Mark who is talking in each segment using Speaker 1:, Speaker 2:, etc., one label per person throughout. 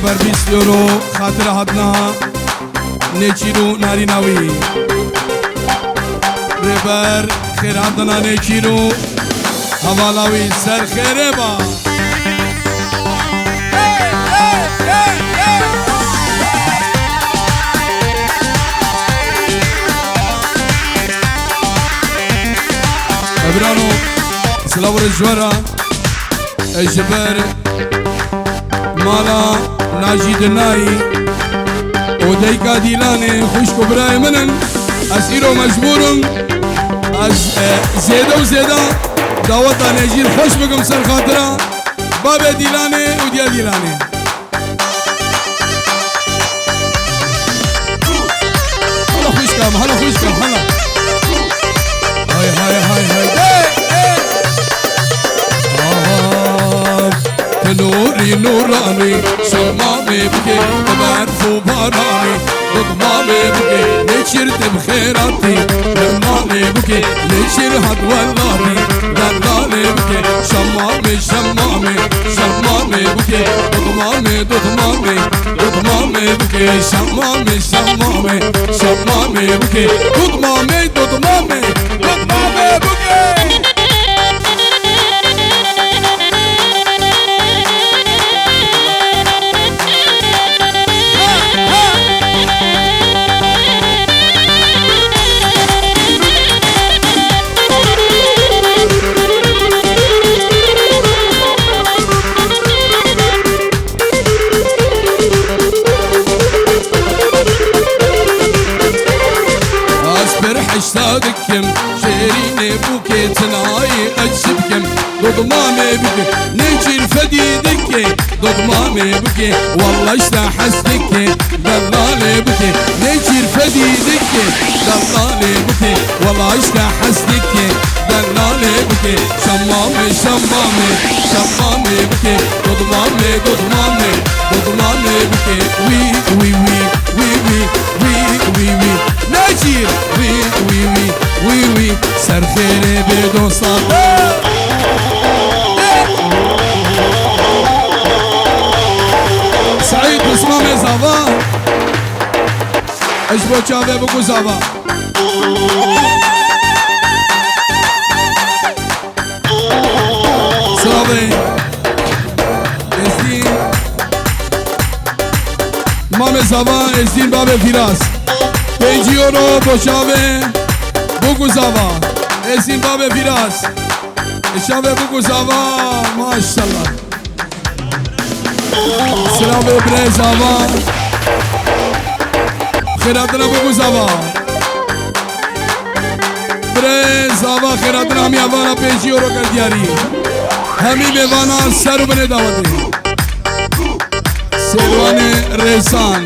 Speaker 1: ربر 20 یورو خاطر هاتنا نیچیرو ناریناوی ربر خیر هاتنا نیچیرو حوالاوی سر خیره با ابرانو سلاو رجوارا اجبر مالا ناجید نائی و دیکا دیلانه خوشکو برای منن از ایرو مجبورم از زیده و زیده دعوتا نجیر خوش بگم سر خاطره باب دیلانه و دیا دیلانه حالا خوش کم حالا خوش کم حالا های های های های نوری نورانی شمامي بكي تبعرفو باراني ضمامي بكي نشرت بخيراتي رماني بكي نشر هاد والله دلالي بكي شمامي شمامي شمامي بكي ضمامي ضمامي ضمامي بكي شمامي شمامي شمامي بكي ضمامي ضمامي ضمامي بكي اشتاقكم شيريني بوكي تناي اجسبكم ضمامي بكي نجير فديدك ضمامي بكي والله اشتحستك دلالي بكي نجير فديدك دلالي بكي والله اشتحستك دلالي بكي شمامي شمامي شمامي بكي ضمامي ضمامي ضمامي بكي وي وي وي وي وي وي وي وي نجير وي وي وي وي وي سر خيري بدون صلاة سعيد بسمام زاوا اشبو چاوه بگو زاوا سلامي ازدين مام زاوا ازدين باب فراس 5 یورو بچاوه بگو زاوا ازدین باب فراس اشاوه بگو زاوا ماشالله سلام بره زاوا خیراتنا بگو زاوا بره زاوا خیراتنا همی اوانا 5 یورو کر دیاری همی بیوانا سرو بنه دعوتی سروان ریسان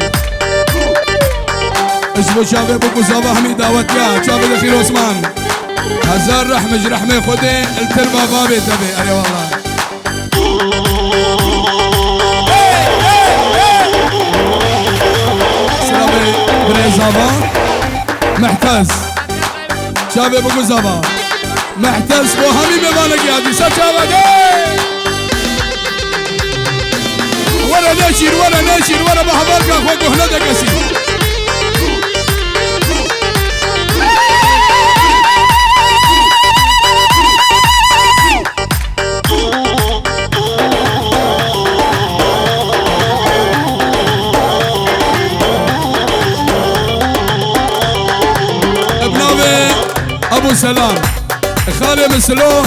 Speaker 1: اشبو شابه بگو زاوا همی دعوت یا شابه دخیر عثمان هزار رحمه رحمه خوده التربا بابه تبه اره والله سلامه بره زاوا محتز شابه بگو زاوا محتز بو همی بمانه گیادی سا شابه ده ورا نشیر ورا نشیر ورا بحبار که خواه گهنه ده کسی ابو سلام خاله مسلو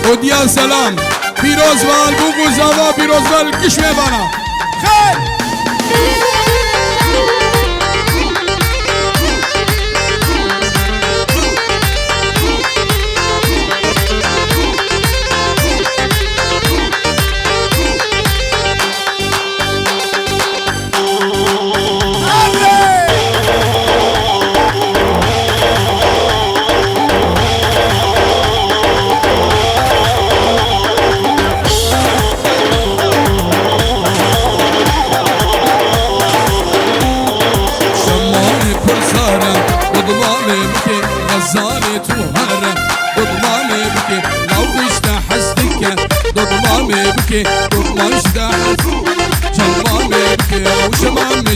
Speaker 1: وديان سلام پیروز وال بوگو زاوا پیروز وال کشمه بانا خیر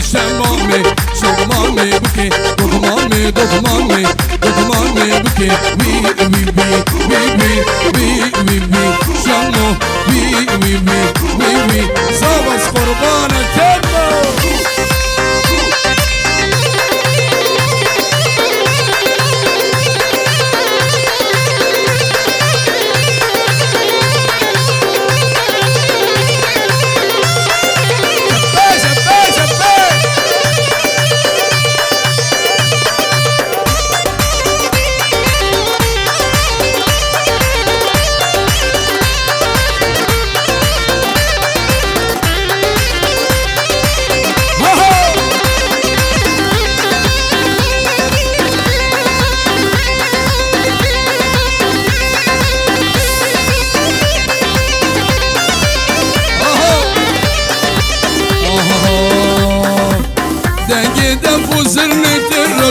Speaker 1: شمامي شمامي شمامي بكي دغمامي دغمامي دغمامي بكي وي وي وي وي وي وي وي شمو وي وي وي وي وي صابس قربانة تبو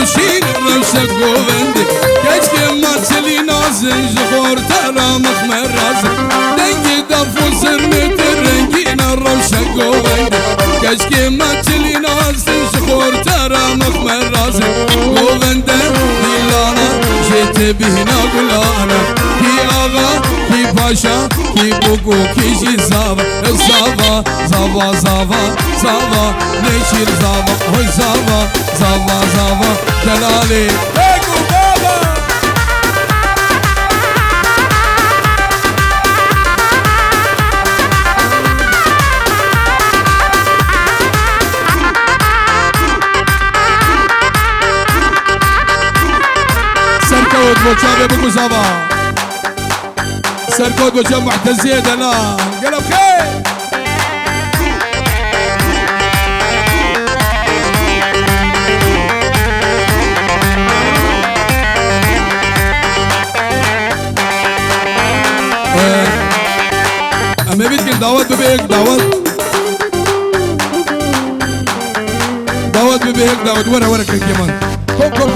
Speaker 1: روشين روشك قوبندي كشكي مارسلي نازن جخور ترى مخمر رازن دنجي دفو سرنت الرنجينا روشك قوبندي كشكي مارسلي نازن جخور ترى مخمر رازن قوبندي ديلانا جيت بهنا قلانا كي آغا كي باشا كي بوكو كي جي زابا زابا زابا زابا زابا نيشير زابا هوي زابا زابا زابا جلالي بيكو بابا سركود بوشابي بوكو زابا سركود بوشابي معتزية دلال قلب خير أما بيتكن دعوت ببيك دعوت ببيك دعوت ورا كيف كمان كم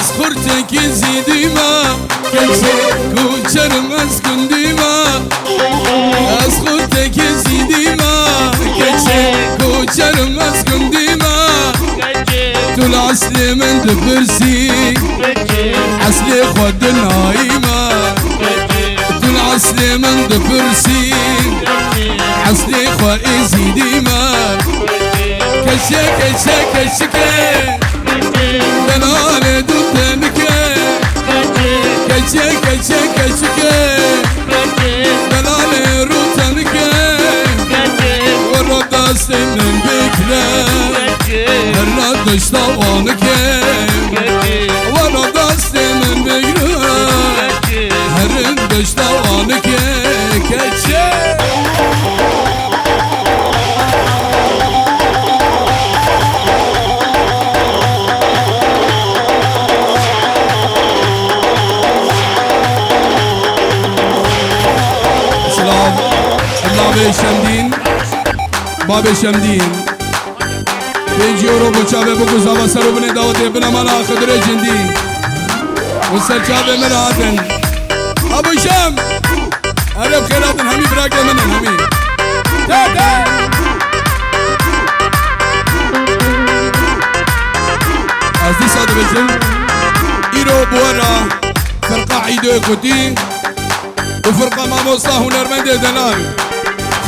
Speaker 1: صخرتك زيدي ما كوشر مسكن ديما أسخرتك زيدي ما كوشر مسكن ديما تول عسلي من دبرسي عسلي خود النايمة تول عسلي من دبرسي عسلي خود زيدي ما كشك بنالي دوتنك كشك بلالي روتنك ورد سنن بكلا الرد اشتوانك ورد سنن بكلا الرد اشتوانك كشك بابي شمدين بيجي يوروبو شابي بوكو زابا سرو بني داوتي بنا مالا خدري جندين وسر شابي مراتن ابو شام عرب خيراتن همي براكي منن همي تا ازدي صادو بجل ايرو بورا فرقة عيدو كوتي وفرقة ماموسا هنرمند دلال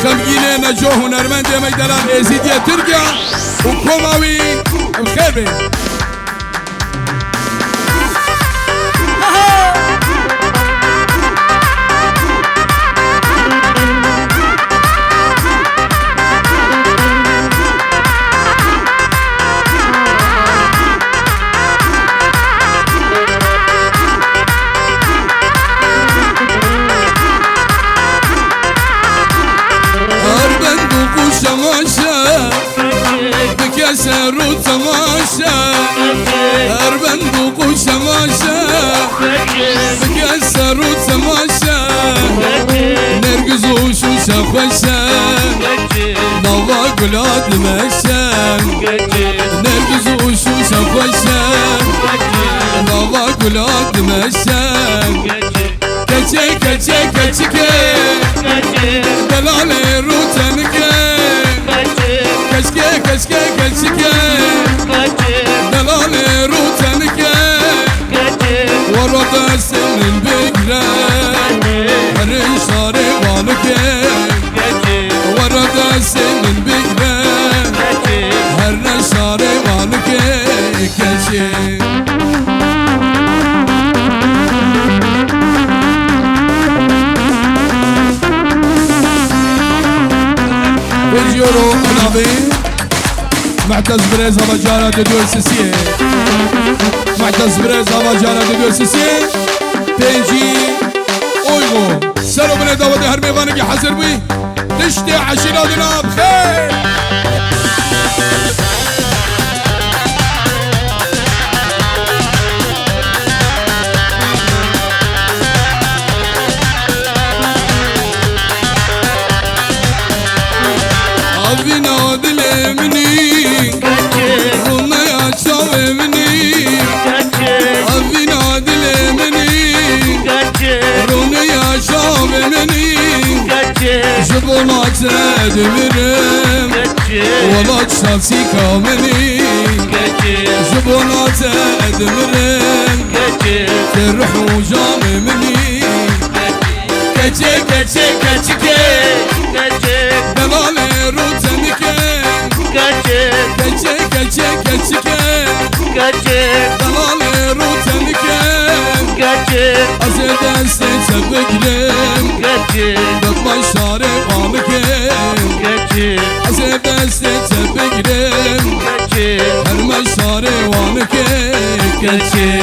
Speaker 1: خمجيني نجو هنرمند ميدلان ازيديا ترجع وكوماوي بخير بي سرو تماشا أربندوق وشماشا بكسروا تماشا نرقص وشوشة خوشة نوا گلات مشن نرگز و شوشم خوشن نوا گلات مشن کچه کچه کچه که دلال رو تنکه کشکه کشکه کشکه دلال رو تنکه ورا دست من بگره هر اشاره بانکه ورا دست من بگره هر اشاره بانکه کشه بجيرو نابي معتز بريز هوا جارة دو سسيه معتز بريز هوا جارة دو سسيه بيجي اويغو سلو من داود هر ميوانك حزر بي تشتي عشيرة دنا بخير Avina dile mini, Roma ya şave mini. Avina dile mini, Roma ya şave mini. Jibona tedmirim, Wala şansi kamini. Jibona tedmirim, Terhu jamini. Keçe keçe keçe Delale rutenike Keçe keçe keçe Delale rutenike Azeden seyse beklim Dökma şare vanike Azeden seyse beklim Herme şare vanike Keçe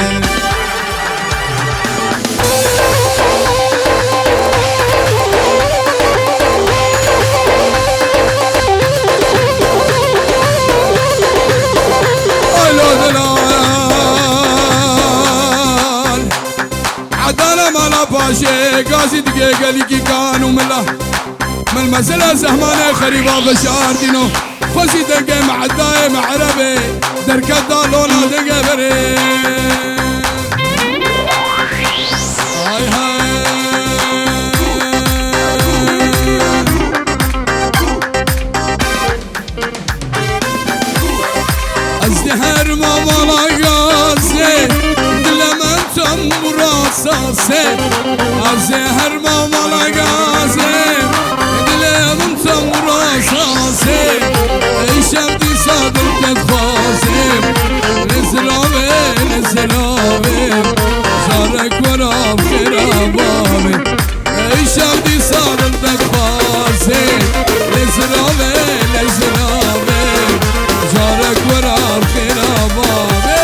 Speaker 1: قاسي دقي قالي كي كانوا ملا من المسألة زهمانة خريبة بشار دينو خوشي دقي مع الدايم عربي دركة دالونا دقي بري هاي هاي ازدهر ما مالا قاسي دلمن تنبر اساسي ازدهر ما مالا قاسي دلمن تنبر اساسي ايشم دي صادر تدخاسي نزرابي نزرابي زارك وراب خرابامي ايشم دي صادر تدخاسي نزرابي نزرابي زارك وراب خرابامي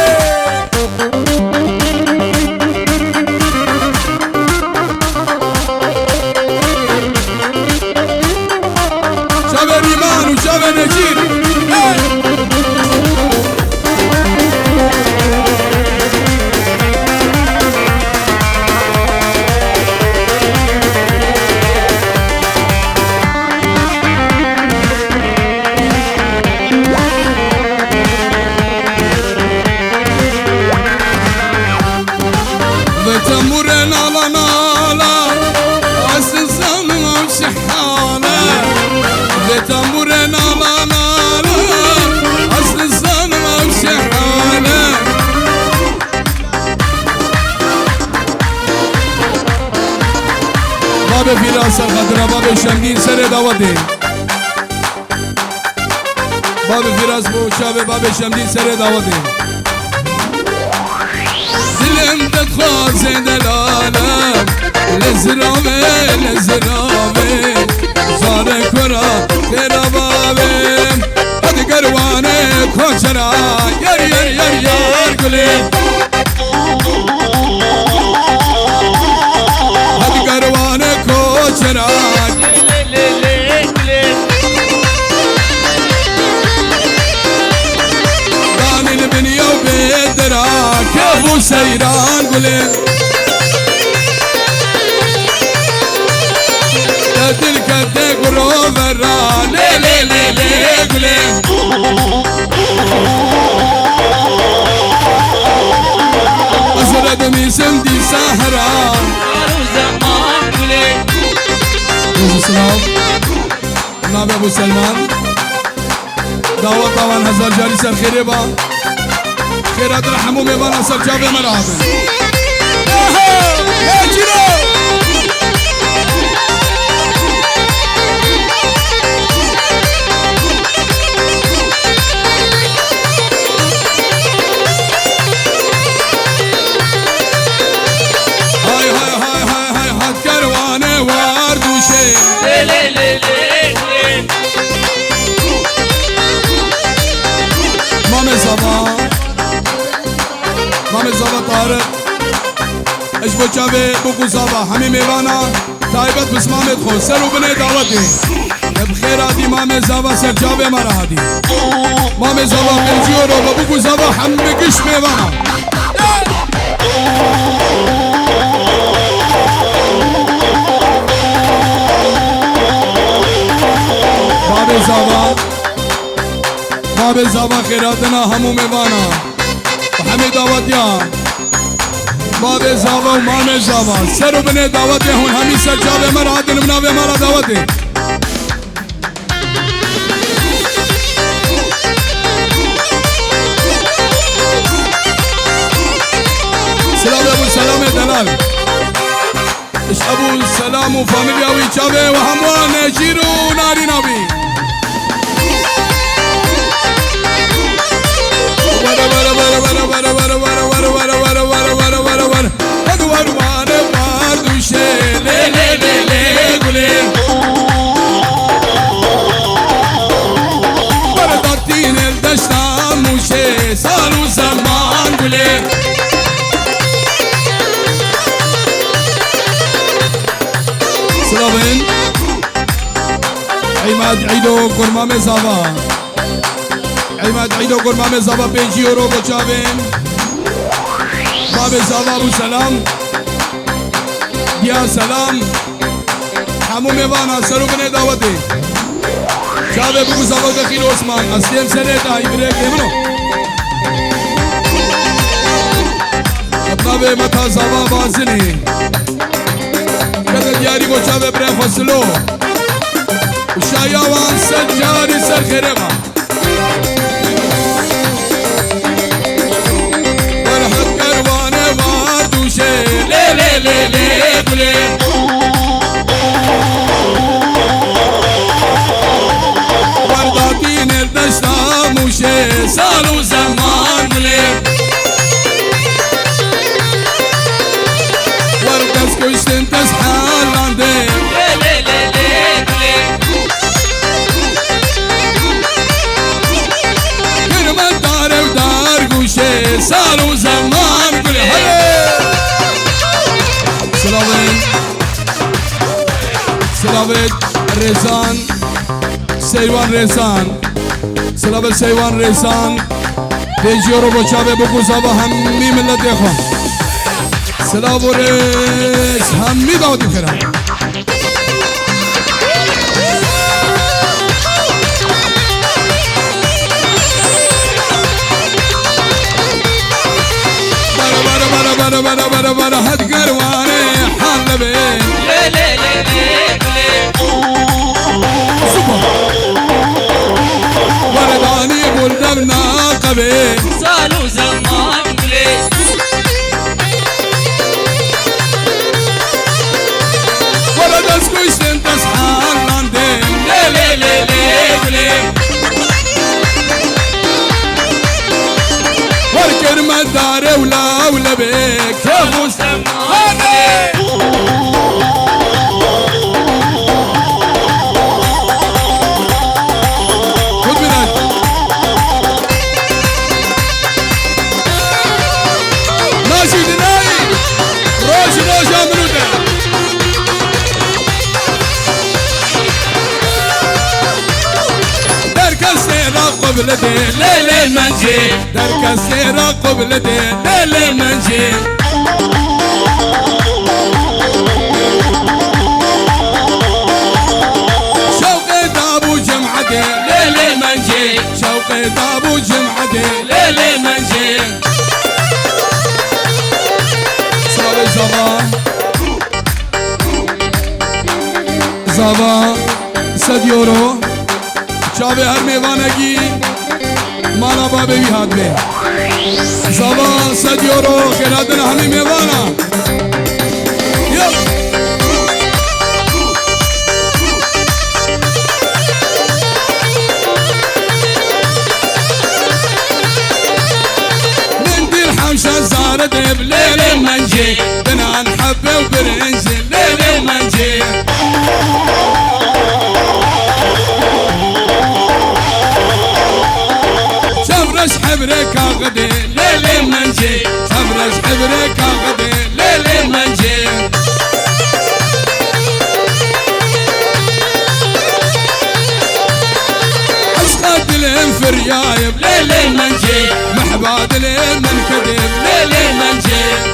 Speaker 1: شبه ريمان وشبه نجير وتمرن على نالا أسسان وشحالة وتمرن على نالا أسسان وشحالة باب فراس الخضراء باب شمدين سر داودين باب فراس بو شابه باب شمدين سر داودين دلم تتخازي دلالم لزرامي لزرامي صارك ورا كربابم هدي قرواني كوشرا ير ير ير ير قولي هدي قرواني كوشرا داني البنية وبيدرا كيفو سيران قولي تلك الدقرو برا لي لي لي أزرد ميسم دي سهرة
Speaker 2: زمان قولي
Speaker 1: روز السلام ناب أبو سلمان دعوة طبعا هزار جاري سر خيري با خيرات رحمو ميبان أسر جابه مرحبا يا جيرو مام زبا طارق اش بچاوه بوکو زبا همي میوانا تایبت بسمامت خو سر و بنه دعوتی بخیراتی مام زبا سر جاوه مرادی مام زبا بنجیو رو بوکو زبا هم بگش میوانا باب زبا خیراتنا همو میوانا همه دعوتیان باب زبا و مام زبا سر و بنه دعوتی هون همی سر جاوه مرا دل مناوه مرا دعوتی سلام ابو سلام دلال اش ابو سلام و فامیلیاوی چاوه و هموان نجیر و ناری ناوی عماد عيدو قرمام زبا عماد عيدو قرمام زبا 5 يورو بچاوين باب زبا ابو سلام يا سلام همو میوانا سرو بنه دعوتی شاوه بگو زبا دخیل عثمان اسلیم سره دایی بریک نمونو اپنا به متا زبا بازنی کدن یاری بچاوه بره خسلو شایوان سجاری سر خیرما برحت کروانه واردوشه لی لی لی لی گلی ورداتی نردشتا موشه سال و زمان گلی وردست کشتن تسحالانده لی لی لی لی گلی سال و زمان گلی سلاوت رزان سیوان رزان سلاوت سیوان رزان 5 یورو بچاوه بگو زبا همی ملت دیخوان سلاو رز همی داوتی خیرم برا هد قرواني حال بين لي لي لي لي ورداني بلدنا قبل
Speaker 2: سالو زمان قولي
Speaker 1: ورد اسكوش تنتس حال لاندين
Speaker 2: لي لي لي لي قولي
Speaker 1: وركر مدار ولا بيك يا ابو
Speaker 2: سلمان
Speaker 1: خد منك ماشي دناي روش عملوده درك السيرة قبل دي ليل المنجي درك السيرة قبل دي ليل المنجي شوقي دابو جمعتي ليل المنجي شوقي دابو جمعتي
Speaker 2: ليلي منجي
Speaker 1: صار زبا 100 يورو شابه هر میوانگی مالا بابه بی هات به زبا 100 يورو خیراتن همی میوانا زارت بليل منجي بنا نحبه وبرنجي ليل منجي شبرش حبرك غدي ليل منجي شبرش حبرك غدي ليل منجي عشقات الانفريايب ليل منجي محباد من كذب ليلي منجي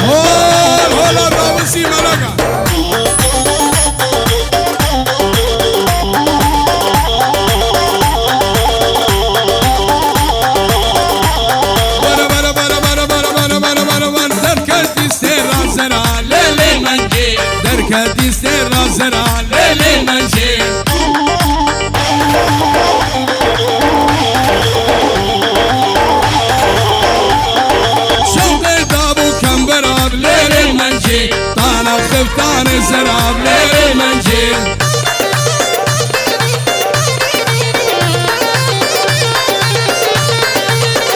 Speaker 1: هولا راوسي ملكة دركتي سر زرع ليلي منجي شوقي دابو كم براب ليلي منجي طانا خفتان زراب ليلي منجي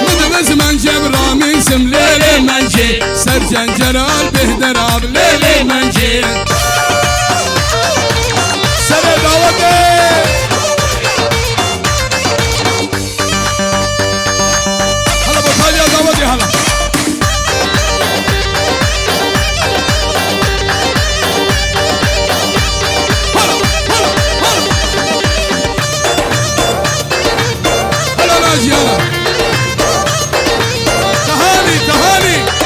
Speaker 1: مدبز من جبرامي سم ليلي منجي سرجن جرال بهدراب ليلي منجي سر دعوتي هلا بطاليا دعوتي هلا هلا راجي هلا تهاني تهاني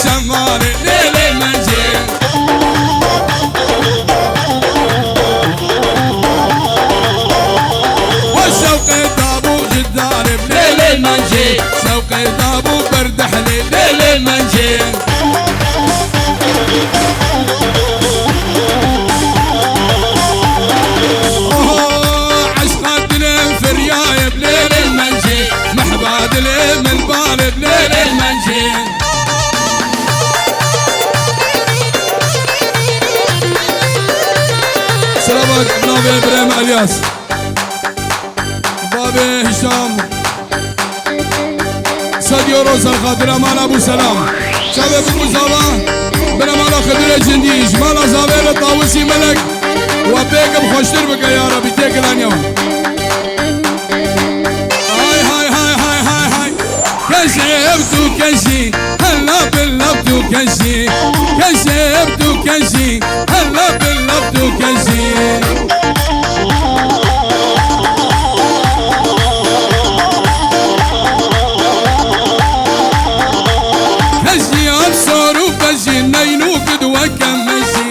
Speaker 1: شمالي ليلي منجي والشوقي دابو جداري ليلي منجي شوقي دابو بردحلي ليلي منجي عشقات الانفريايب ليلي منجي محباد من بارد ليلي منجي سلامات بنابي ابراهيم الياس بابي هشام 100 يورو خاطر مال ابو سلام شباب المزابا بنا مالا خبير جندي جمال زابير الطاوسي ملك وبيك بخشتر بك يا ربي تيك الانيوم هاي هاي هاي هاي هاي هاي كشفت كشي هلا باللبت كشي كشفت كشي هلا باللبت كشي كشي ابصر وبجي نينو كدوا كمشي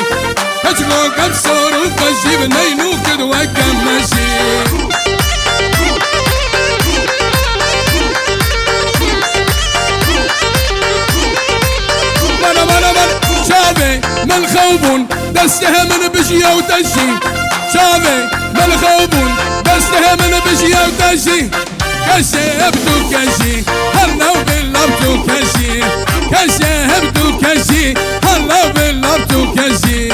Speaker 1: كشلوك ابصر وبجي بنينو كدوا كمشي من خوبون دسته من بشي او تشي شابي من خوبون دسته من بشي او تشي كشي ابدو كشي هلا باللبتو كشي كشي ابدو كشي هلا باللبتو كشي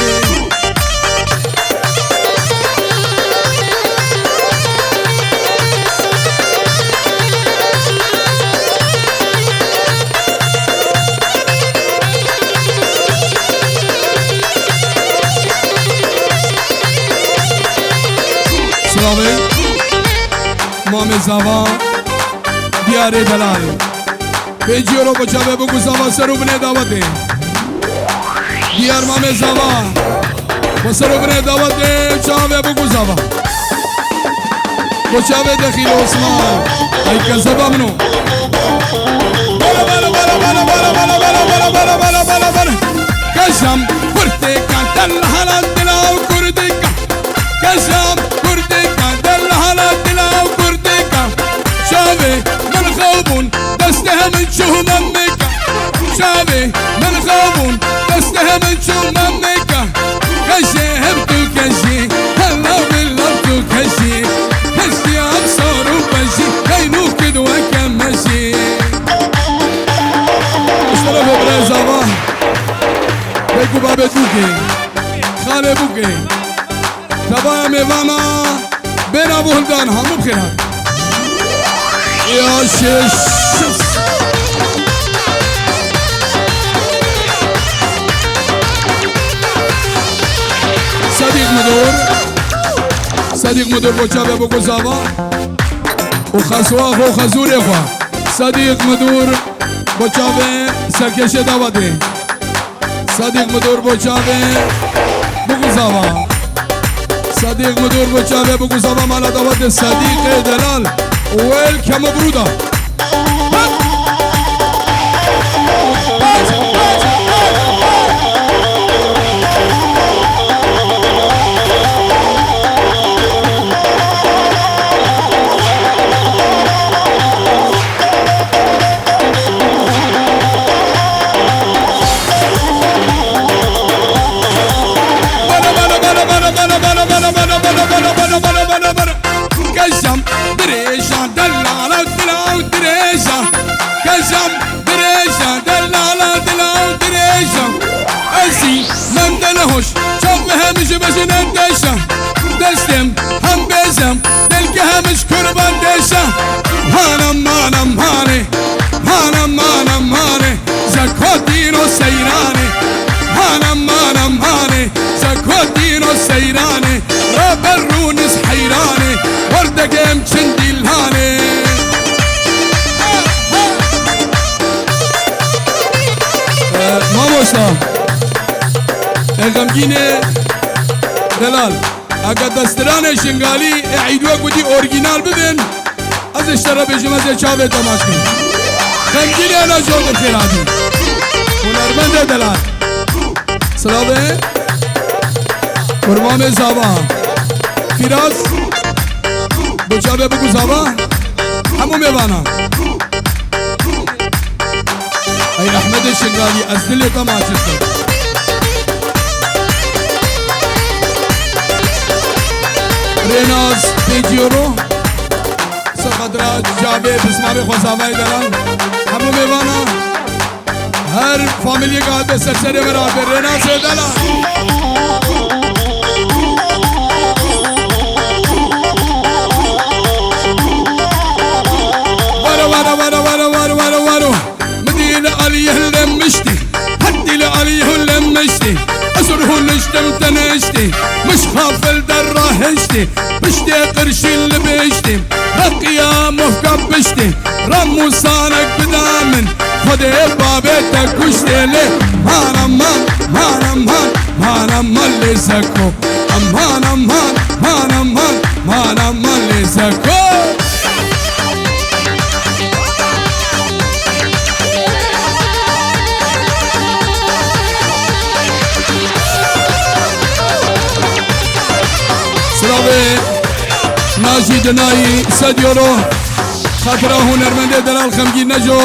Speaker 1: مام زوا دیار دلال پیجیرو بچه بگو زوا سرو بنه دعوته دیار مامه زوا و سرو بنه دعوته چاوه بگو زوا بچه دخیل عثمان ای کذبا منو بالا بالا بالا بالا بالا بالا بالا بالا بالا بالا بالا کشم کرده کن دل حالا دلاو کرده کن کشم کرده کن دل حالا دلاو کرده کن شاوه من خوابون دست همین چو من میکن شاوه من خوابون دست همین چو من میکن کشه هم تو کشی هلا بالله تو کشی کشی ابصار و بشی کینو کدو کم مشی اشترا ببره زوا بگو بابه دوگی خاله بوگی تبا میوانا بینا بولدان همو بخیرد یا شش صدیق مدور بچه به بگو زوا و خسوا خو خزور خوا صدیق مدور بچه به سرکش دواده صدیق مدور بچه به بگو زوا صدیق مدور بچه به بگو زوا مالا دواده صدیق دلال ويلكم برودة hoş çok hemiz başına deşa destem hem bezem delke hemiz kurban deşa hanam hanam hane hanam hanam hane zakotino seyrane hanam hanam hane zakotino seyrane raberrunis hayrane wardagem çindilhane mamoşla غمگینه دلال اگر دستران شنگالی عیدوه کدی اورگینال ببین از اشترا بشیم از چاوه تماش کنیم غمگینه انا جون بخیر آدی هنرمند دلال سلامه قربان زابا فیراز بچاوه بگو زابا همو میوانا ای احمد شنگالی از دل تماش کنیم ریناز پیجیورو سقدرات جابه بسمار خوزاوای دلال همو میوانا هر فامیلی قاعد به سرسری برابر ریناز دلال وارو مدينة عليه اللمشتي هدي لعليه اللمشتي أسره نشتم تنشتي مش خاف الدرة هشتي بشتي قرشي اللي بشتي رقيا مفقب بشتي رمو صانك بدامن خدي بابيتك وشتي لي هانم هانم اللي زكو هانم اللي زكو ناجي جناي 100 يورو خاطره هنرمند دلال خمگی نجو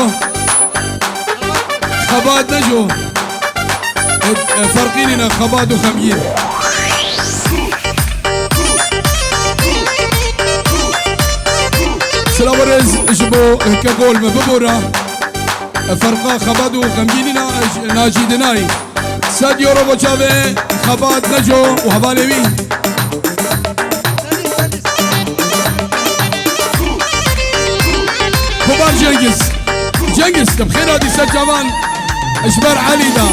Speaker 1: خباد نجو فرقيننا خباد وخمگين سلاورز جبو كقول مببورا فرقا خباد وخمگيننا ناجي جناي 100 يورو بچاوه خباد نجو وحوالوي كبار جنگز بخير هادي سجوان اشبار علي دا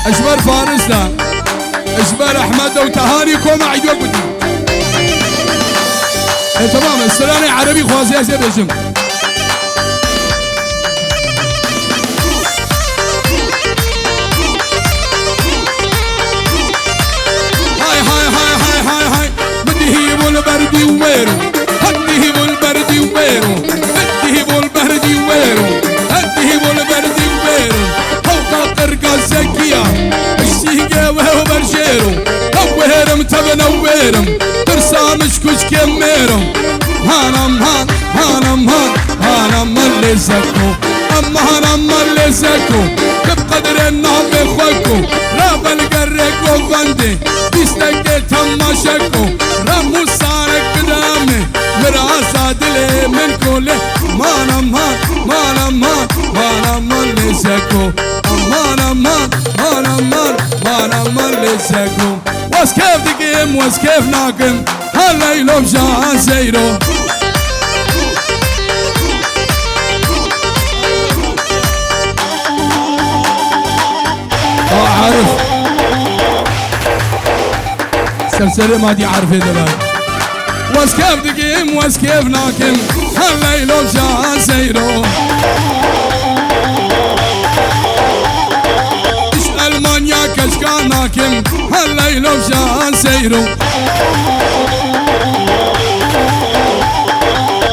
Speaker 1: اشبار فارس دا اشبار احمد دا وتهاني كوما عيدوا قدي تمام السلاني عربي خوازي اسي بيشم البردي وميرو هديه بالبردي وميرو هديه بالبردي وميرو هديه بالبردي وميرو فوق قرقة زكية الشيقة وهو برشيرو هوهرم تبنورم ترسامش كش كميرو هانم هان هانم هان هانم اللي زكو أما هانم اللي زكو بقدر النعم بخوكو راب القرق وفندي بيستقيت هم شكو رمو صارك قدامي مراسة دلي من كله مانم هان مانم هان مانم اللي زكو مانم هان مانم هان مانم اللي زكو واس كيف دقيم واس كيف ناقم هلا يلوم جان زيرو عارف سلسلة ما دي عارفة دلال واس كيف دقيم واس كيف ناكم هلا يلوم جان زيرو اش المانيا كشكان ناكم هلا يلوم جان زيرو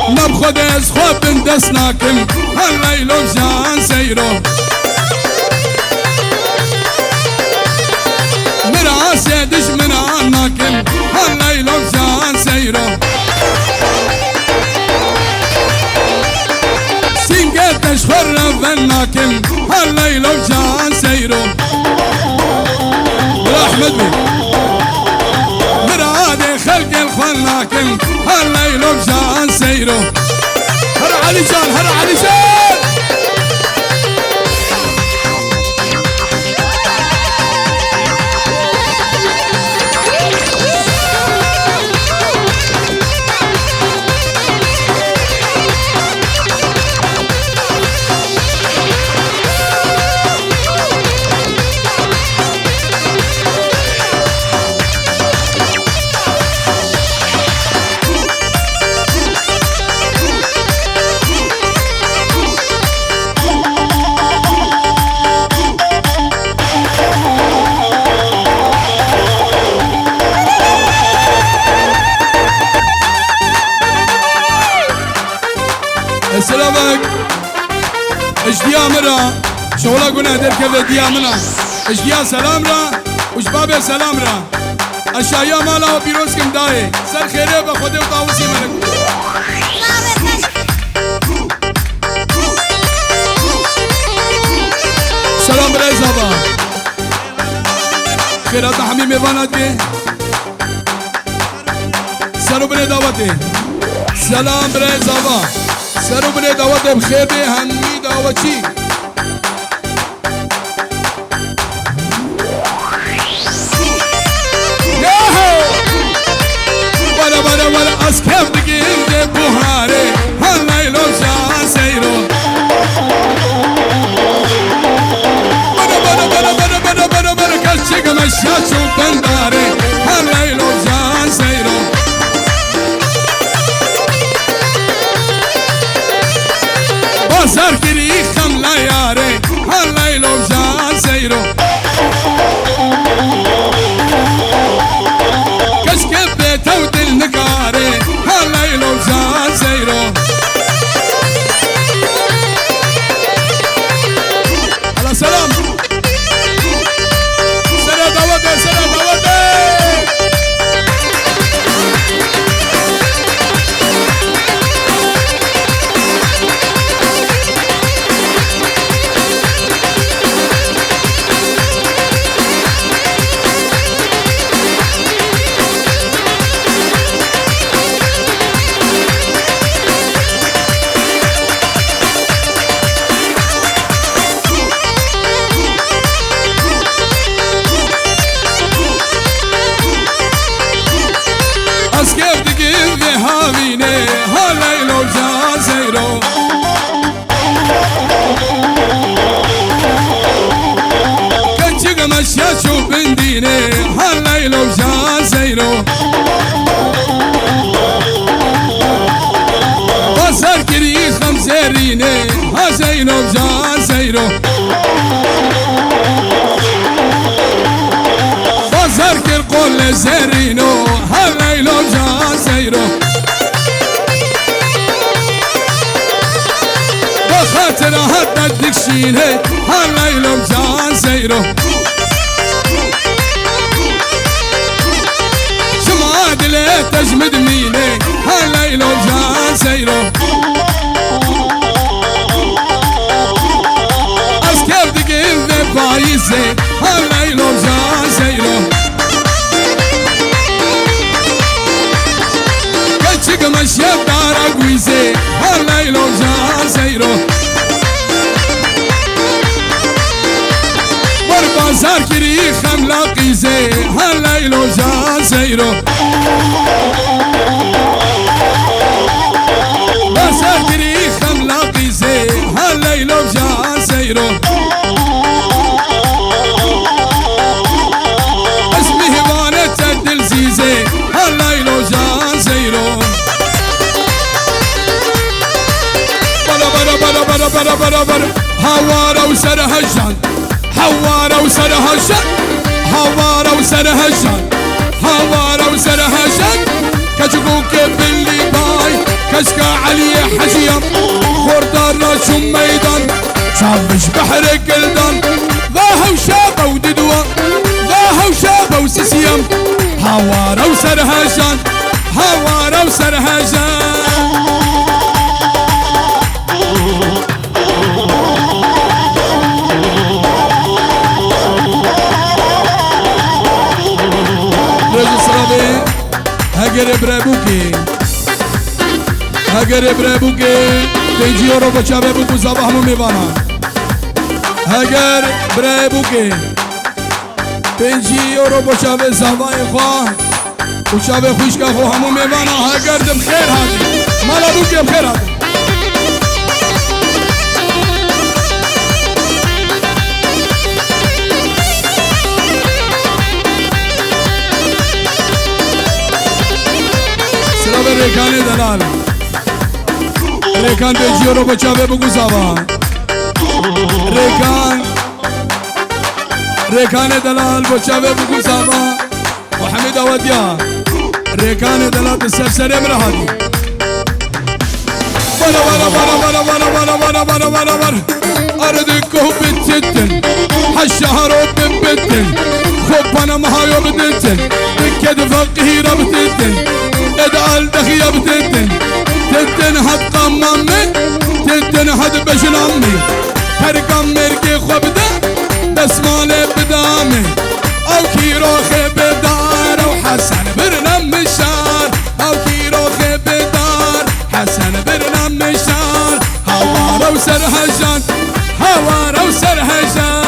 Speaker 1: نبخد از خواب بندس ناكم هلا يلوم جان زيرو مراسة دش من عناكم هلا يلوم جان زيرو سينجت اشخر فناكم هلا يلوم جان زيرو يا احمد بي مرادي خلق الخناكم هلا يلوم جان زيرو هر علي جان هر علي جان سلامك اشتيا مرا شغلا قلنا در كيف ديا منا اشتيا سلام را وشباب سلام را اشايا مالا وبيروس كم داي سر خيره بخوده وطاوسي ملك سلام برای زبا خیرات حمی میوانات که سرو برای دعوته سلام برای زبا سرو برای دعوته بخیر ده همی دعوتی ولا اسكف دقيم دي بوهاري هلا يلوم شان سيرو بنا كالشيك مشاشو بنداري هلا يلوم شان سيرو بازار كري خملا ياري هلا يلوم شان سيرو كشكف بيتو دل نقاري هلا يلوم شان سيرو على سلام سلام دعوته سلام دعوته اسكف دقيم في هاويني هلا يلوم شان سيرو كنشق مشاشو بنديني هلا يلوم شان سيرو بصر كري خمسيريني هذا يلوم شان سيرو بصر كر قول زرينو هلا يلوم شان سيرو ترى هات الدكشينه هالليلو جان سيرو شماد ليه تجمد مينه هالليلو جان سيرو اسكيف دقيم ذي بايزه هالليلو جان سيرو كتشك مشيب دار اقويزه هالليلو جان سيرو بازار كري خملاقي زي هالليلو جان سيرو بازار كري خملاقي زي هالليلو جان سيرو اسمي هبانة تدل زيزي هالليلو جان سيرو بلا هوارا وسرها الجان هوارا وسرها الجان هوارا وسرها الجان هوارا وسرها الجان كشكوك باللي باي كشكا علي حجيم خوردار راشم ميدان شافش بحر قلدان ذاها وشابه وددوة ذاها وشابه وسسيم هوارا وسرها الجان هوارا وسرها الجان هاجر برابوكي هاجر برابوكي تيجي يورو بچاوه بوكو زبا همو میوانا هاجر برابوكي تيجي يورو بچاوه زبا خواه بچاوه خوشکا خو همو میوانا هاجر دم خیر هادی مالا بوكي هم خیر هادی ریکان دلال ریکان بیجی رو بچاوه بگو زبا ریکان دلال بچاوه بگو زبا وحمد ودیا ریکان دلال تسفسر امرهادی بلا بلا بلا بلا بلا بلا بلا بلا بلا أردكه بتتن هالشهر بتتن خب أنا مهايو بتتن بكد فقيرة بتتن ادعال دخية بتتن تتن هاد قمامي تتن هاد بشنامي هرقم مرقي خبدا دسمالي بدامي او كيرو خبدار او حسن برنم مشار او كيرو خبدار حسن برنم مشار هوارو سرهجان هوارو سرهجان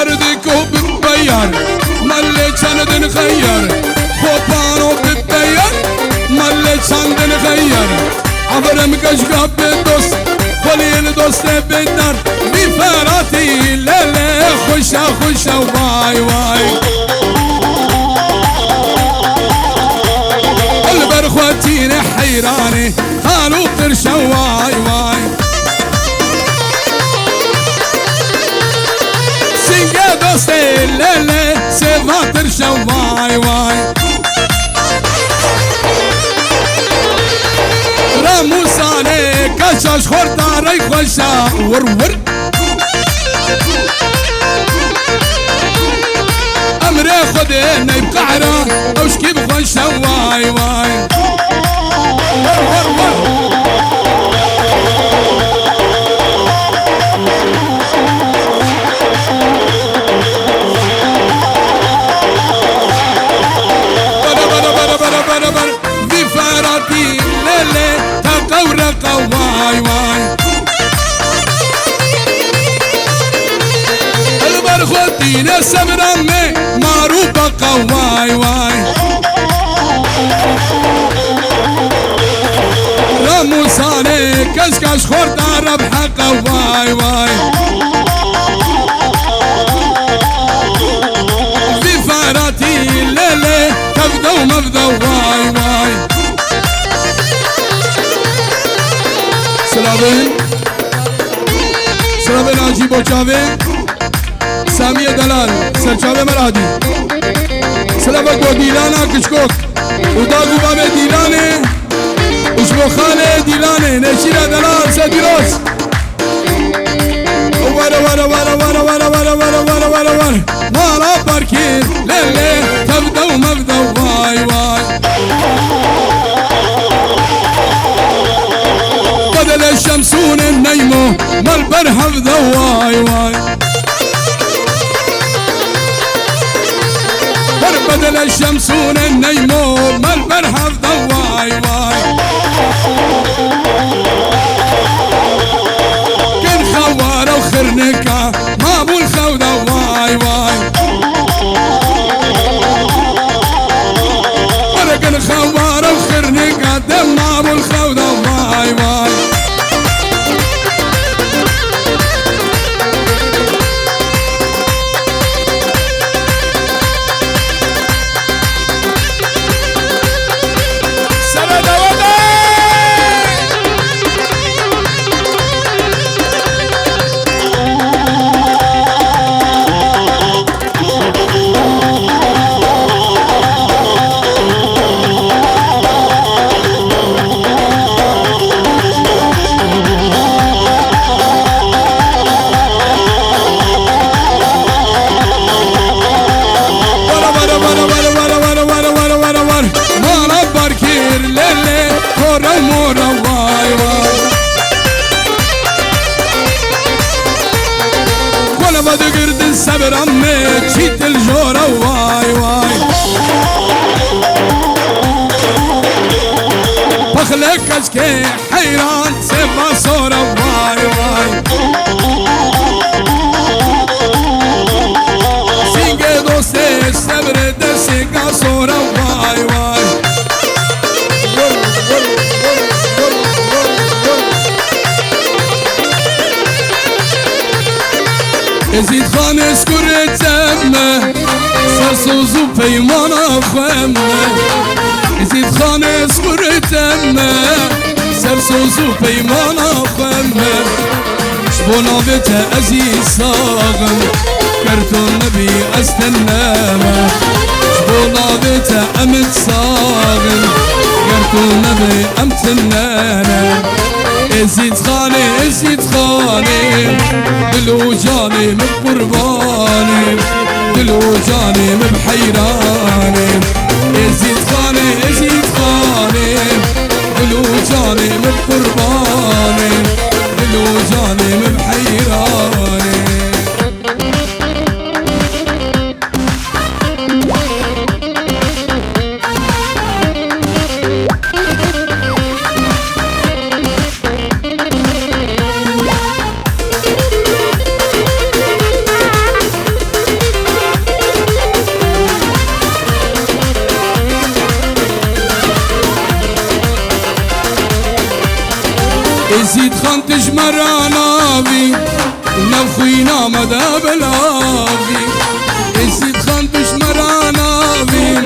Speaker 1: أردكو ببيان مالي چندن خير خوبانو ببيان مالي چندن خير عبرم كشقاب بدوست ولين دوست بدر بفراتي للي خوشا خوشا واي واي البرخواتين حيراني قالوا قرشا واي واي دوستي للي سيفاتر شواي واي راموساني كشاش خورتاري خوشا ورور امري خديني بقعرة اوشكي بخوشا واي واي ور ور ور بفراتي للي تقورق واي واي البرخوتين السمرمي معروبة واي واي راموساني كسكش خورد عرب حقه واي واي في فاراتي الليلة تفدى ومفدى واي واي سلامين سلامين عجيب وشافين سامية دلال سرچاوه مرادي سلامك وديلانا كشكوك وداغو بابي ديلاني وشبو خالي ديلاني نشيرة دلال سديروس ورا ورا ورا ورا ورا ورا ورا ورا ورا ورا ورا باركين للي تبدا ومبدا واي واي بدل الشمسون النيمو مال برهف واي واي بدل الشمسون النيمو مال برهف واي واي كن خوار وخرنكا ما ابو الخودة واي واي ولكن خوار وخرنكا دم ما ابو الخودة واي واي صبر امي تشيت الجورة واي واي بخلك اشكي حيران سيبا صورة واي واي سينجي دوستي صبر دسيكا صورة واي واي يزيد خان اسكر تمه سرسوزو بيمانا خمه يزيد خان اسكر تمه سرسوزو بيمانا خمه شبونا بيته ازيز صاغم كرتون نبي استنامه شبونا بيته امت صاغم كرتون نبي امتنانه ازيد خاني ازيد خاني دلو جاني من قرباني دلو جاني من بحيراني ازيد خاني ازيد خاني دلو جاني من قرباني دلو جاني من بحيراني يزيد خان تجمرانا بي ونفخينا مدى بلافي يزيد خان تجمرانا بي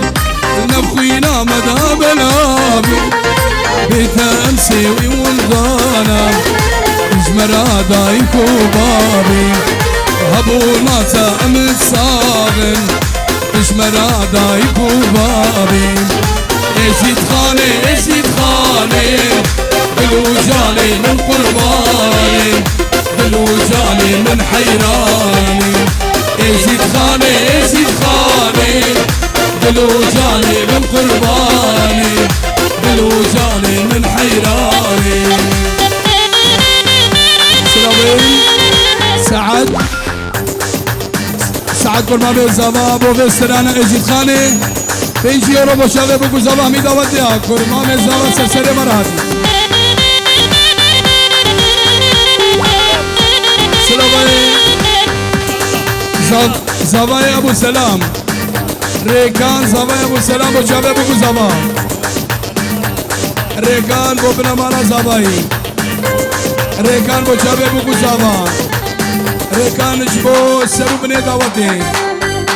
Speaker 1: ونفخينا مدى بلافي بيتا امسيوي ونغانا تجمرا دايكو بابي هبونا تا امت صاغن تجمرا دايكو بابي يزيد خاني يزيد خاني دلو جاني من قرباني دلو جاني من حيراني يزيد خاني يزيد خاني دلو جاني من قرباني دلو جاني من حيراني سلامين سعد قرمامي زباب وفسترانا يزيد خاني بيجي يورو بشاغي بكو زبا ميدا وديا قرمامي زباب سرسري مراتي زبای ابو سلام ریکان زبای ابو سلام و جابه بگو زبا ریکان بو بنمانا زبایی ريكان بو جابي بو قزابا ريكان جبو سرو بني دعوتي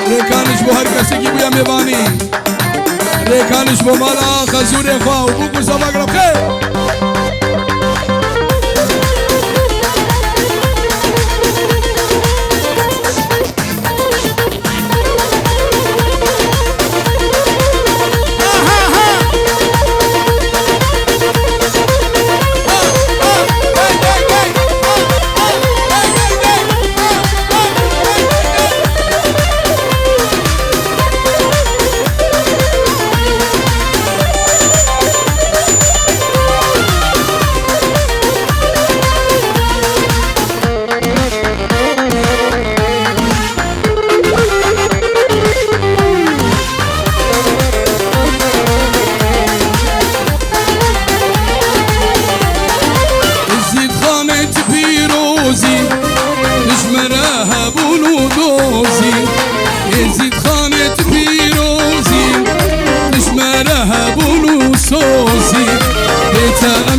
Speaker 1: ريكان جبو هر کسی کی بویا میوانی ريكان جبو مالا خزوري خوا وبو قزابا قرب خير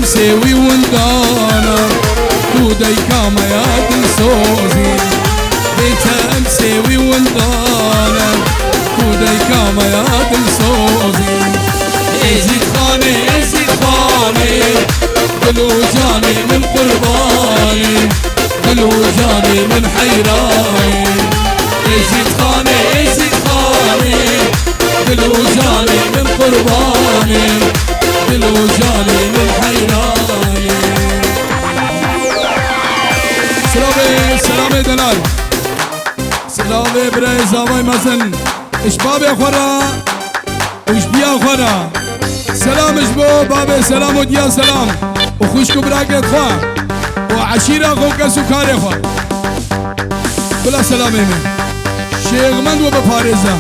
Speaker 1: سوي وندانا كوداي كاما يا دنسوزي بيتا مسوي وندانا كوداي كاما يا دنسوزي ازيد خاني قلو جاني من قرباني قلو جاني من حيراني ازيد خاني قلو جاني من قرباني قلو جاني من حيراني سلامي دلال سلامي براي زاوي مزن اشبابي خورا وشبيا خورا سلام اشبو بابي سلام وديا سلام وخوشكو براكت خوا وعشيرة خوكا سكاري خوا بلا سلامي من شيخ مند وبفارزة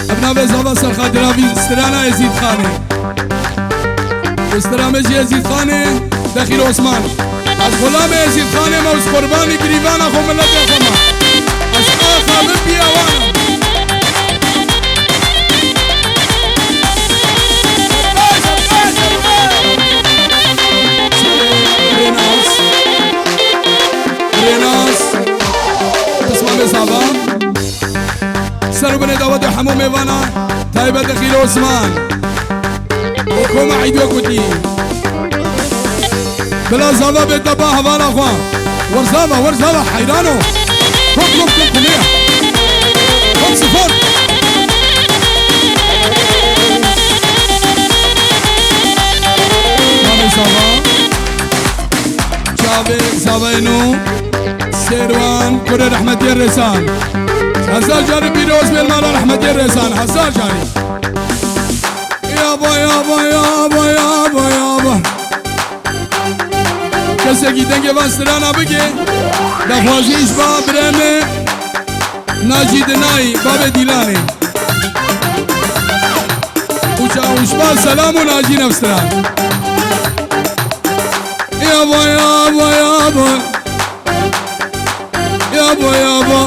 Speaker 1: ابناء زاوا سرخادرابي استرانا يزيد خاني استرامج يزيد خاني دخيل عثمان از غلام يزيد خاني موز قرباني قريبانا خو ملت يخما از آخا ببيا وانا ريناس تسمع بزاوا سرو بني داود حمو ميوانا تايبة دخيل عثمان وكوما عيدو كتي بلا زاوا بيدبا هوانا خوان ورزاوا حيرانو كم كلية كم صفر مامي زاوا جابي زاوينو سيروان كوري رحمة الرسان هزار جاني بيروز بالمال رحمة الرسان هزار جاني يابا کسی دنگ وسترانا بگه دخوازیش با برمه ناجی دنایی باب دیلانی اوش با سلام و ناجی نفستران یابا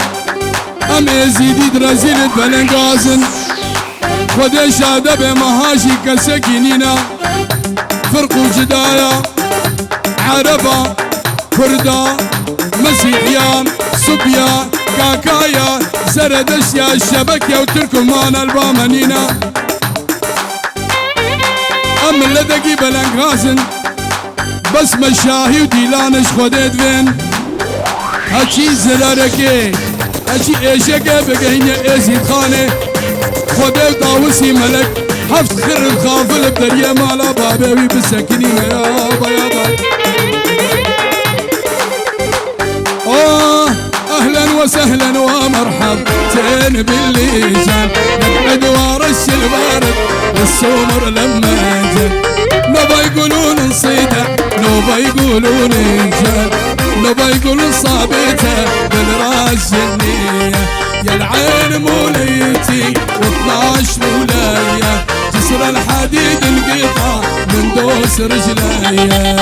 Speaker 1: ام ازیدید رزیلت بلنگازن خود شاده به مهاشی کسکینینا فرق و جدایا عربا كردا مسيحيان صبيا كاكايا زردشيا الشبكيا وتركمان البامنينا ام لدقي بلنغازن بس مشاهي وديلانش خودت وين هاتشي زلاركي هاتشي ايشكي بقهنيا ازيد خاني خودت داوسي ملك حفظ خر الخافل بدريا مالا بابي بسكنين يابا اهلا وسهلا ومرحبتين بالليجان نبعد ورش البارد والسمر لما جن نبا يقولون نصيده نبا يقولون انجان نبا يقولون صابته بالراس النية يا العين موليتي و12 مولاية جسر الحديد انقطع من دوس رجليا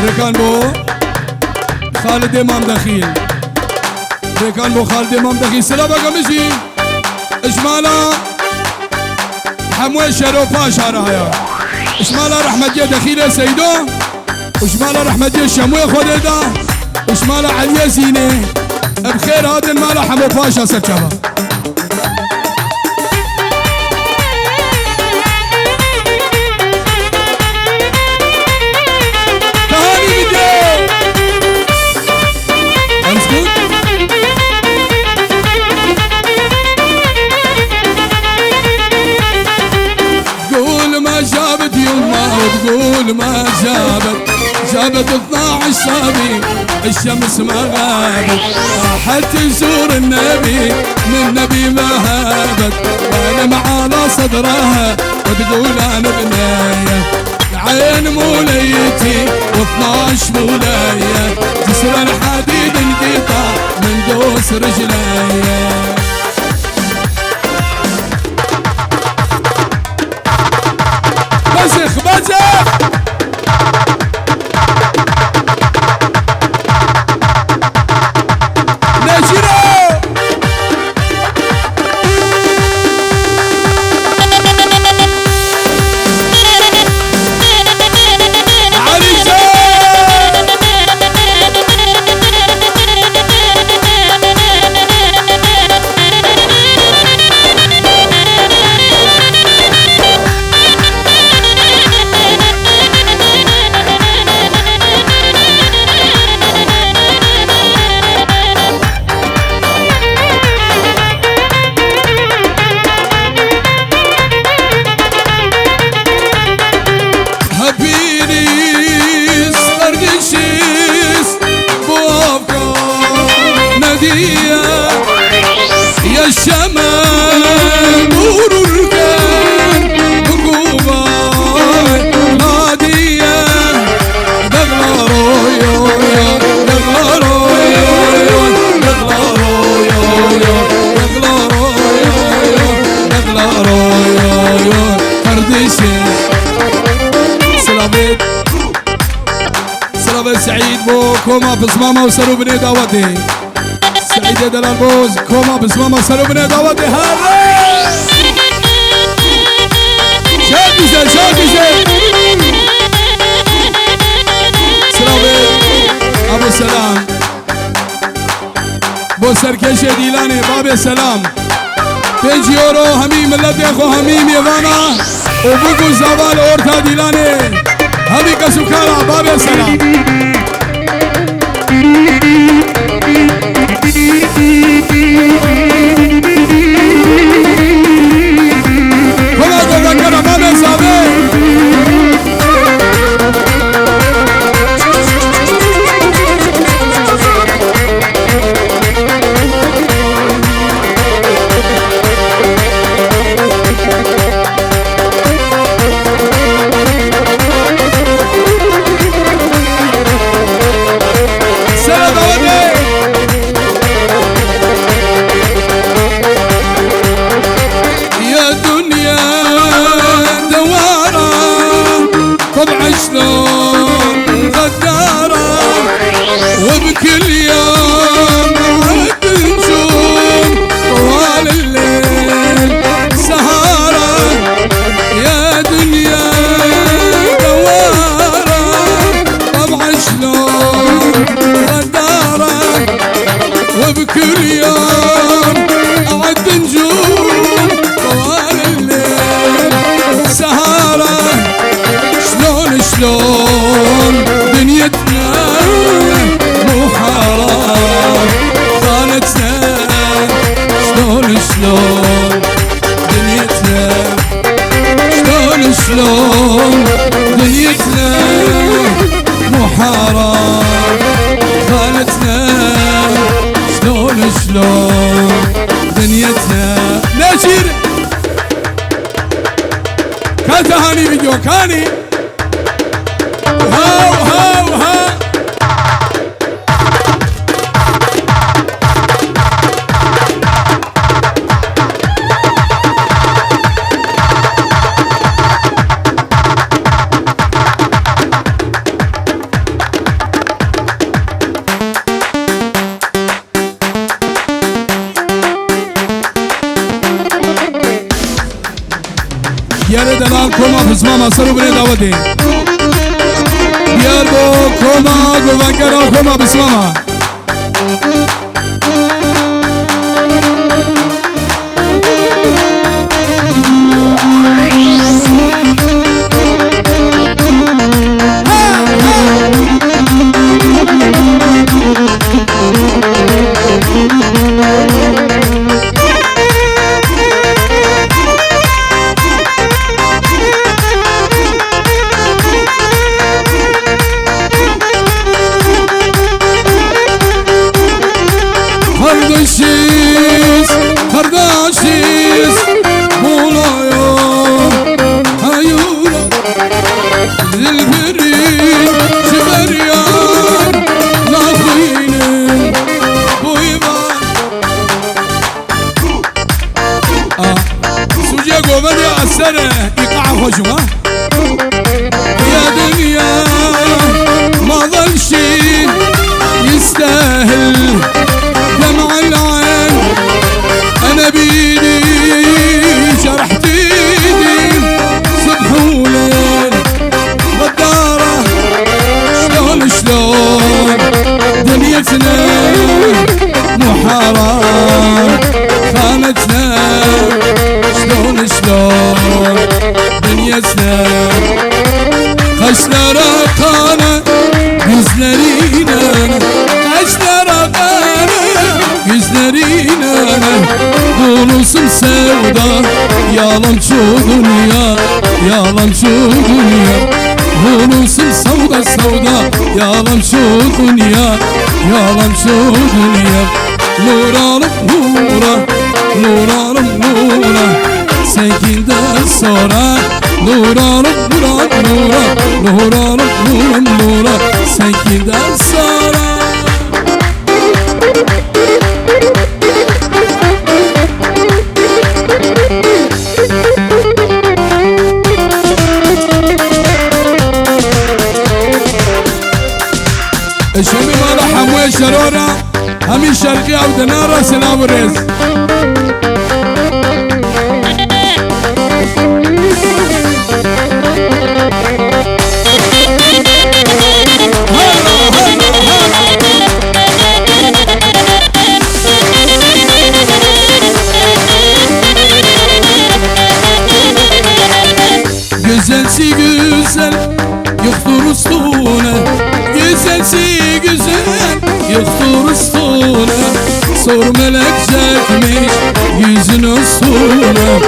Speaker 1: بركان بو خالد امام دخيل بركان بو خالد امام دخيل سلام قمشي اشمالا حموي شروفا شارعيا اشمالا رحمة جي دخيل سيدو وشمالا رحمة جي شموي خديدا وشمالا علي زيني بخير هذا المالا حمو باشا سرچابا تهاني فيديو امسكوت قول ما جابت يما وتقول ما جابت 12 صابي الشمس ما غابت راحت تزور النبي من نبي ما هابت وانا على صدرها وتقول انا بنايه العين موليتي و12 مولايه جسر الحديد انقطع من دوس رجليا بزخ يا الشمال نور الكون بقوبة نادية دغلا رويو دغلا رويو دغلا رويو دغلا رويو دغلا رويو فردشي سلامت سلامت سعيد بو كوما بصمامة وسرو بني داوتي سعيد دلال بوز كوما بسماما سلو بني داوتي هلا شاكسة سلامي ابو سلام بو سركشة ديلاني بابي سلام 5 يورو همي ملت اخو همي ميوانا وبقو زوال اورتا ديلاني همي كسوكارا بابي سلام كما تذكر بابي سلام شلون غدارة وبكل يوم عد نجوم طوال الليل سهارة يا دنيا دوارة طبعا شلون غدارة وبكل يوم عد نجوم طوال الليل سهارة شلون دنيتنا مو حرام خانتنا شلون دنيتنا شلون دنيتنا مو حرام خانتنا شلون دنيتنا نجير كان تهاني فيديو كاني هاو هاو هاو بسماما سرو بني دعوتي ديار بو كوما قوانكرا كوما بسماما Kardeşiz, kardeşiz Bulayım, hayura Zilbirin, şiberyan Lafinin, buyman Sucuya goveri asere, ika'a hoşuma Ya dünya, madan şey Yistahil دمع العين انا بيدي جرحت ايدي صبح وليل غدارة شلون شلون دنيتنا مو حرام خانتنا شلون شلون دنيتنا خشنا رقانا yüzlerine kaçlar akana yüzlerine bulursun sevda yalancı dünya yalancı dünya bulursun savda savda yalancı dünya yalancı dünya nuralım nura nuralım nura sevginden sonra nuralım nura nura nuralım nura nura sevginden sonra الشمي مالا حموي شرورة همي شرقي او دنارة سلام الرز Güzelsi güzel yoktur üstüne Güzelsi güzel yoktur üstüne Sor melek çekmiş yüzün üstüne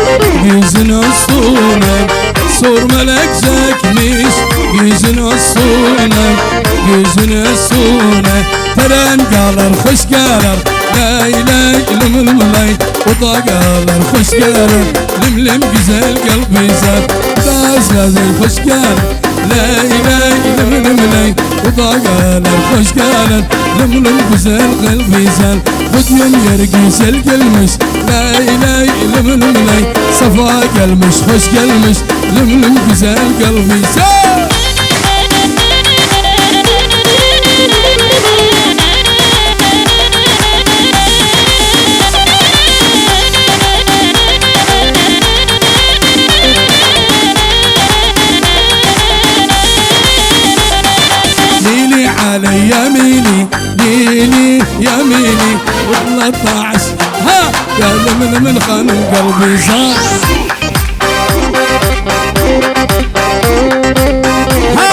Speaker 1: Yüzün üstüne Sor melek çekmiş yüzün üstüne Yüzün üstüne Teren galar hoş galar Lay lay lım lım lay O da galar hoş galar Lim lim güzel kalbi zar Gaz gazel hoş galar Lay lay lım lım lay O da galar hoş galar Lim lim güzel kalbi zar Hüdyen yer güzel gelmiş Lay lay lım lım lay Safa gelmiş hoş gelmiş Lim lim güzel kalbi zar على يميني ليلي يميني و13 ها يا من خانم قلبي صار ها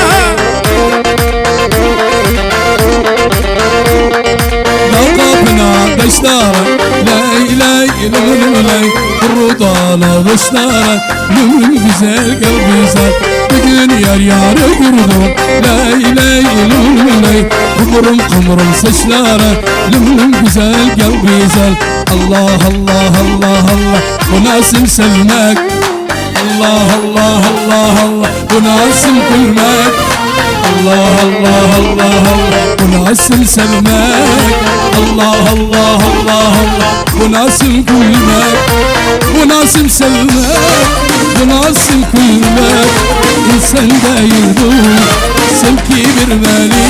Speaker 1: لقبنا دشتارة لاي لاي لمن لاي الرضالة دشتارة لمن güzel قلبي صار bugün yar yarı gördüm Lay lay lum lay Kumurum kumurum saçlara Lum lum güzel gel güzel Allah Allah Allah Allah Bu nasıl sevmek Allah Allah Allah Allah Bu nasıl gülmek Allah Allah Allah Allah Bu nasıl sevmek Allah Allah Allah Allah Bu nasıl gülmek Bu nasıl sevmek Bu nasıl gülmek İnsan değil bu sevgi vermeli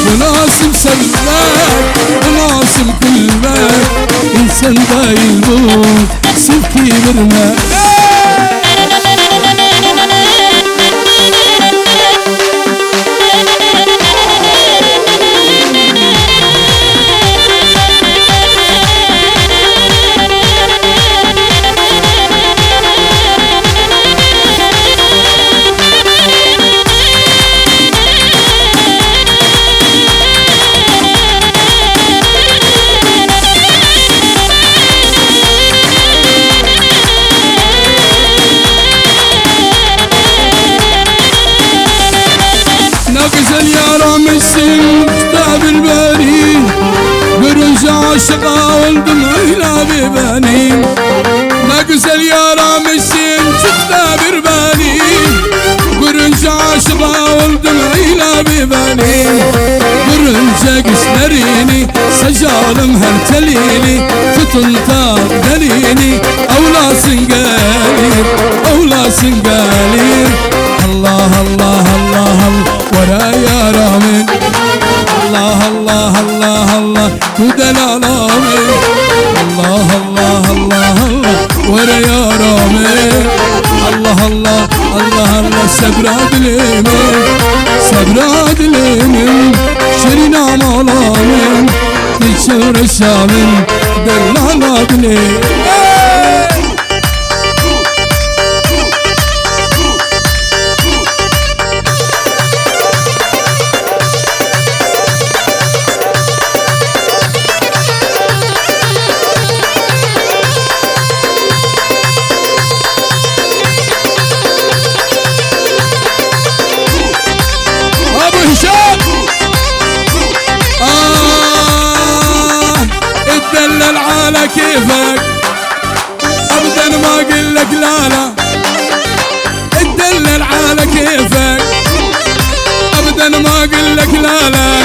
Speaker 1: Bu nasıl sevmek Bu nasıl gülmek İnsan değil bu sevgi vermeli ناقز اليارا مشين كتاب الباري برنج عاشقا والدمع إلى بيباني ناقز اليارا مشين كتاب الباري برنج عاشقا والدمع إلى بيباني برنج قسنريني سجال مهرتليني فتنطار دليني أولا سنقالير أولا سنقالير الله الله الله ورايا رامين الله الله الله الله ودلالامين الله الله الله الله ورايا رامين الله الله الله الله سبراد اليمين سبراد اليمين شرينا مالامين تشور الشامين دلالات اليمين اتدلل على كيفك ابدا ما اقول لك لا لا اتدلل على كيفك ابدا ما اقول لك لا لا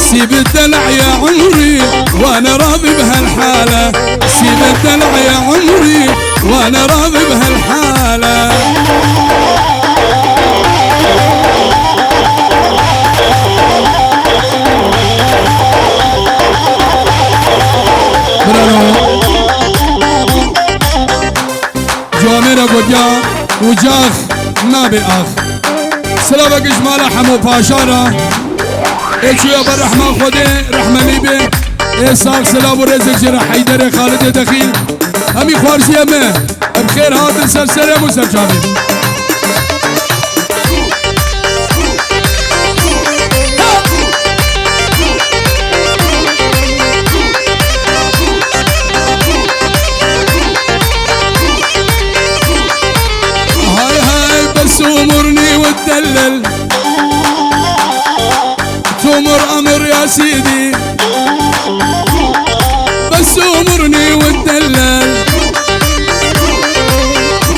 Speaker 1: سيب الدلع يا عمري وانا راضي بهالحاله سيب الدلع يا عمري وانا راضي بهالحاله جوامير قديا وجاخ ما بأخ سلامك جمال حمو باشارة ايشو يا بالرحمة خودي رحمة ليبي اي ساق سلام ورزق جرح حيدر خالد دخيل همي خوارزي امه بخير هات السلسلة مسلجابي تمرني وتدلل تمر امر يا سيدي بس امرني وتدلل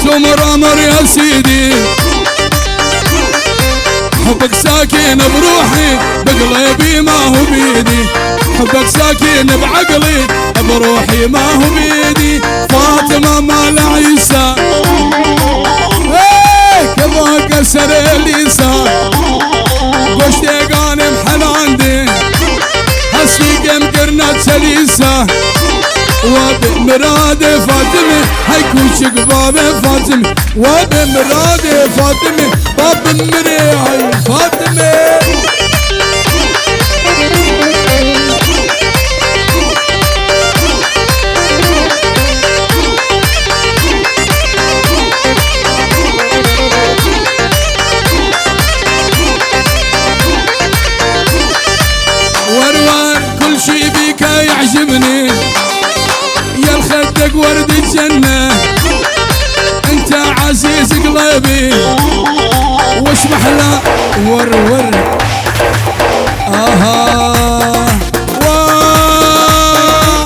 Speaker 1: تمر امر يا سيدي حبك ساكن بروحي بقلبي ما هو بيدي حبك ساكن بعقلي بروحي ما هو بيدي فاطمة مال عيسى كذا كسر اللسان قشتي قانم حلاندي حسي قمقرنا تسليسة وبمراد فاطمة حيكون شقباب فاطمة وبمراد فاطمة باب مريعي فاطمة شي بيك يعجبني يا الخدك ورد الجنة انت عزيز قلبي وش محلى ور اها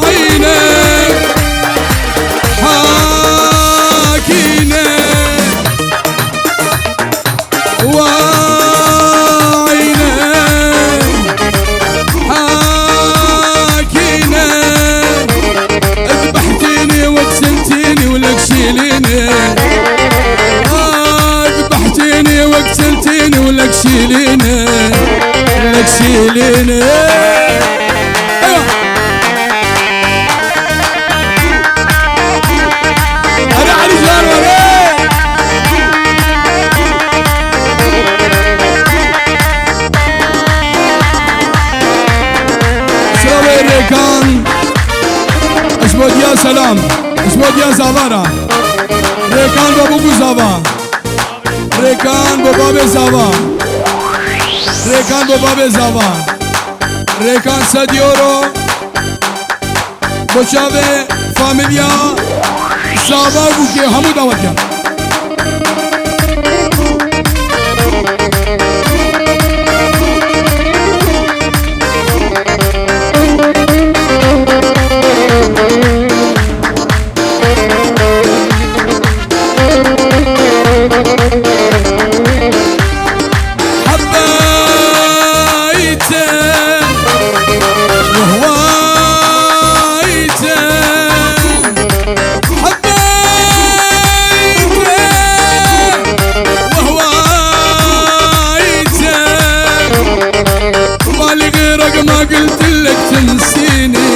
Speaker 1: وعينك ذبحتيني وقتلتيني ولك شيليني لك شيليني ايوه انا علي جار سلام الريكان اشبود يا سلام اشبود يا زavara ريكان بابو زava ريكان بابا زava ريكان بابا زava ريكان سديورو بوشاوه فاميليا زava بوكي همو دعوت قلت لك تنسيني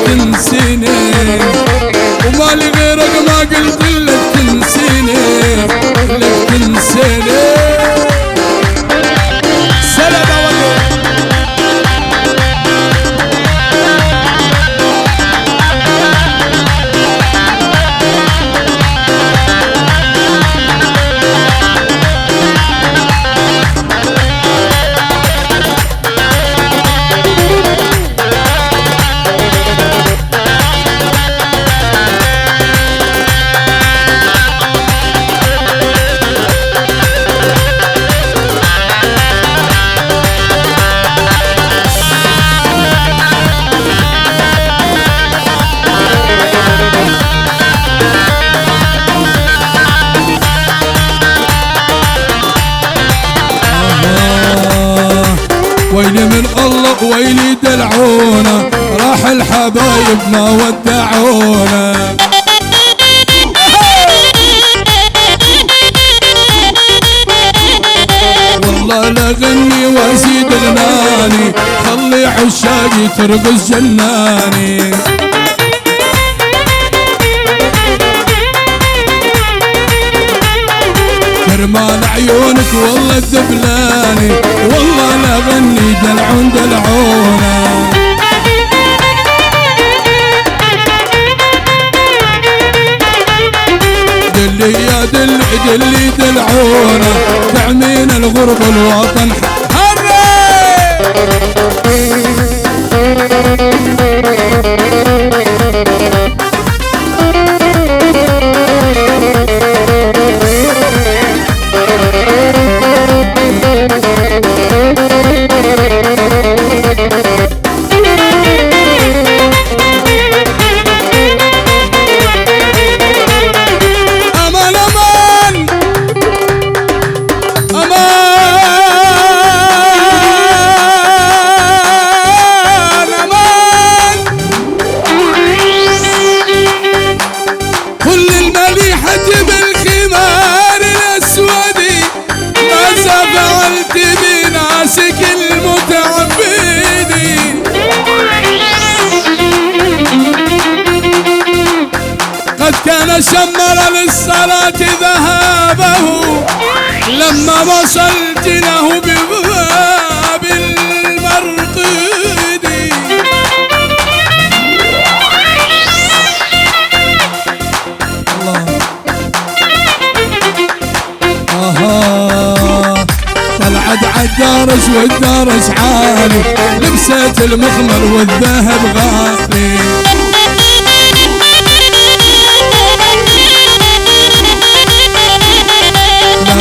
Speaker 1: تنسيني ومالي غيرك ما قلت لك تنسيني لك تنسيني سلام ولي ويلي من الله ويلي دلعونا راح الحبايب ما ودعونا والله لا غني وازيد غناني خلي عشاقي ترقص جناني كرمان عيونك والله الدبلاني والله لا غني دلعون دلعونا دلي يا دلي دلعونا تعمين الغرب الوطن كان شمر للصلاة ذهابه لما وصلت له بباب المرقد الله طلعت عالدارس والدارس عالي لبست المخمر والذهب غالي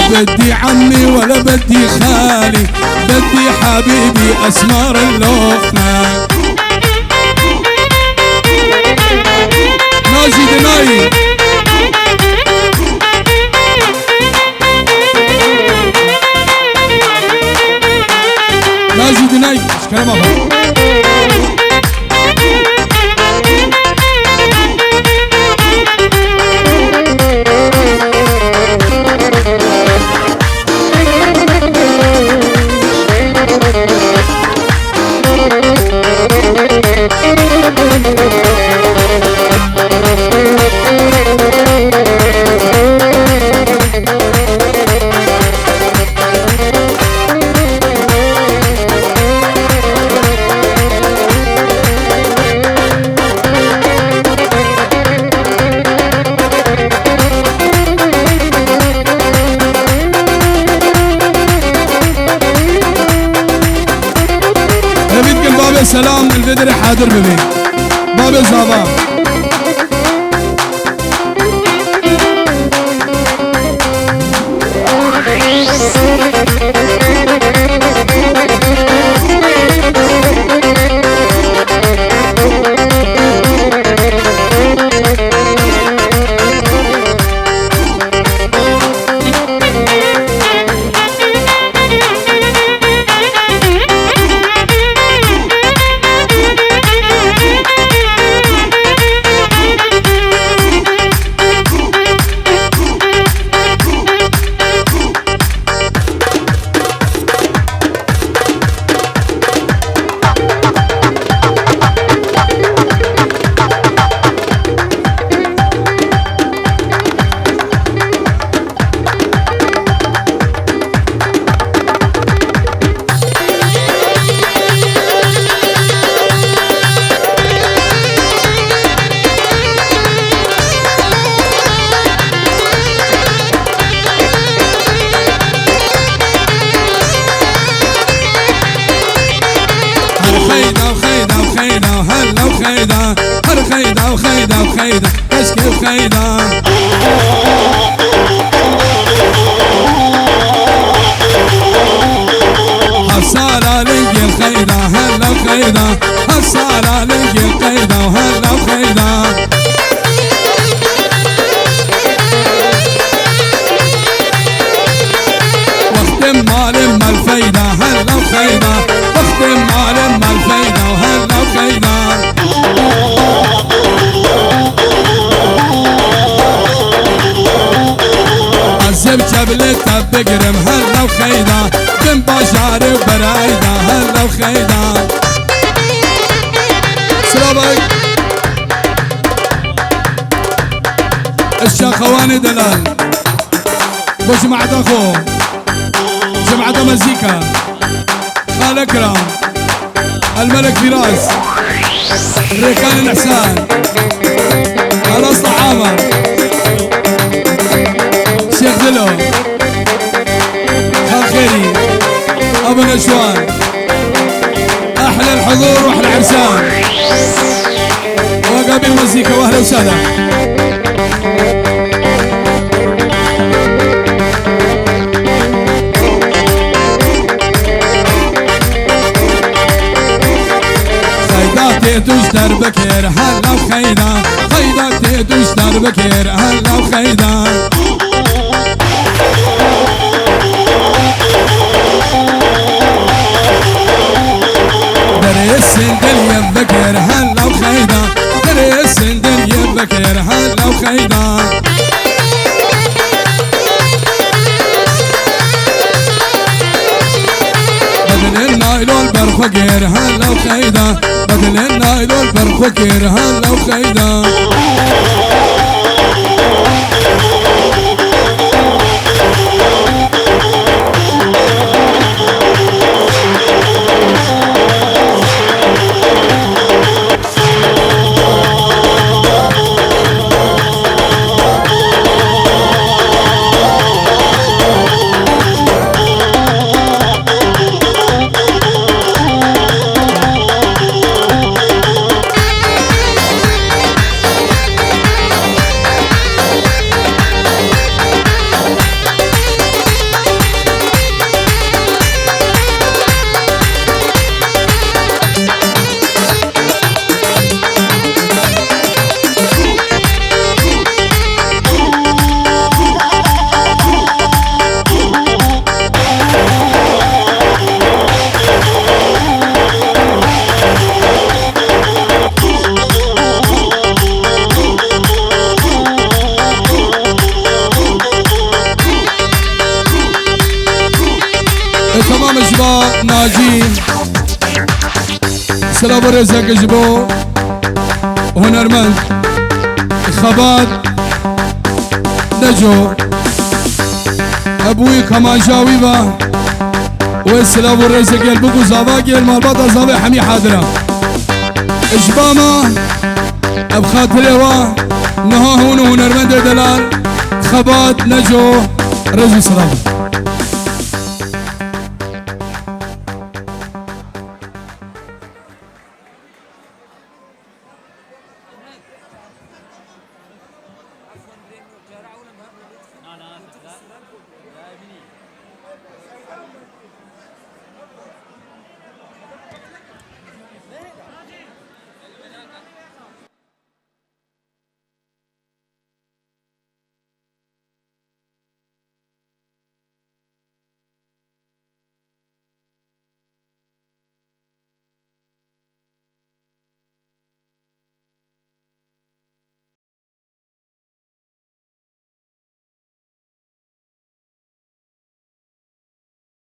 Speaker 1: بدي عمي ولا بدي خالي بدي حبيبي أسمار اللقمة ناجي دناي ناجي دناي مش كلام أفضل سلام البدري حاضر ببي باب الزابا خيدة وخيدة وخيدة وهلا وخيدة هر خيدة وخيدة وخيدة اش كيف خيدة حصالة لقي الخيدة هلا وخيدة حصالة لقي الخيدة وهلا وخيدة واختم مال ما الفايدة هلا وخيدة واختم مال ما الفايدة وهلا وخيدة عزب جبلتها بقرم هلا وخيدة بن بشاري وبرايدة هلا وخيدة سلامك الشاخواني دلال وجماعة اخو جماعة مزيكا خال اكرم الملك فراس ريكان الاحسان الاصل عامر شيخ دلو خال خيري ابو نشوان احلى الحضور واحلى عرسان وقابل مزيكا واهلا وسهلا خيداتي تشتر بكير هلا وخيدة خيداتي تشتر بكير هلا وخيدة دري السندل يبكير هلا وخيدة دري السندل يبكير هلا وخيدة بدل النايلون برفقير هلا وخيدة بدل النايلون برفقير هلا وخيدة تمام شباب ناجين سلام رزق جبو هنرمند خبات نجو ابوي كمان جاوي با والسلام الرزق البقو زاباقي المالبطة زابي حمي حاضرة اشباما ابخات بليوا نها هون هنرمند دلال خبات نجو رزق سلام